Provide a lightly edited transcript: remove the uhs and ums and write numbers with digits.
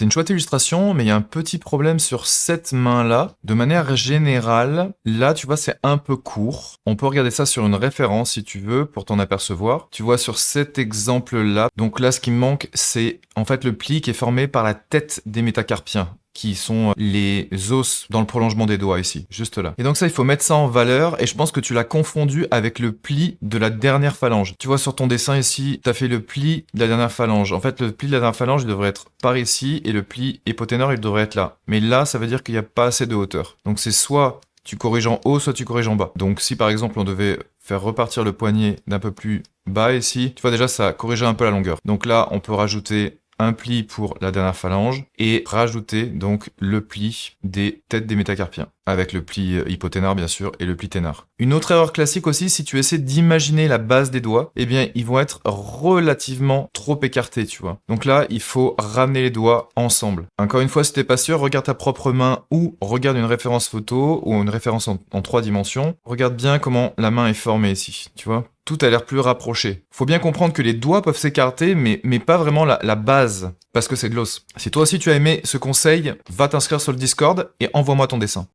C'est une chouette illustration, mais il y a un petit problème sur cette main-là. De manière générale, là, tu vois, c'est un peu court. On peut regarder ça sur une référence, si tu veux, pour t'en apercevoir. Tu vois, sur cet exemple-là, donc là, ce qui me manque, c'est en fait le pli qui est formé par la tête des métacarpiens, qui sont les os dans le prolongement des doigts ici, juste là. Et donc ça, il faut mettre ça en valeur, et je pense que tu l'as confondu avec le pli de la dernière phalange. Tu vois, sur ton dessin ici, tu as fait le pli de la dernière phalange. En fait, le pli de la dernière phalange, il devrait être par ici, et le pli hypoténor, il devrait être là. Mais là, ça veut dire qu'il n'y a pas assez de hauteur. Donc c'est soit tu corriges en haut, soit tu corriges en bas. Donc si par exemple, on devait faire repartir le poignet d'un peu plus bas ici, tu vois déjà, ça corrigeait un peu la longueur. Donc là, on peut rajouter un pli pour la dernière phalange et rajouter donc le pli des têtes des métacarpiens avec le pli hypoténar bien sûr et le pli ténar. Une autre erreur classique aussi, si tu essaies d'imaginer la base des doigts, eh bien ils vont être relativement trop écartés, tu vois. Donc là, il faut ramener les doigts ensemble. Encore une fois, si t'es pas sûr, regarde ta propre main ou regarde une référence photo ou une référence en 3 dimensions. Regarde bien comment la main est formée ici, tu vois. Tout a l'air plus rapproché. Faut bien comprendre que les doigts peuvent s'écarter, mais pas vraiment la base, parce que c'est de l'os. Si toi aussi tu as aimé ce conseil, va t'inscrire sur le Discord et envoie-moi ton dessin.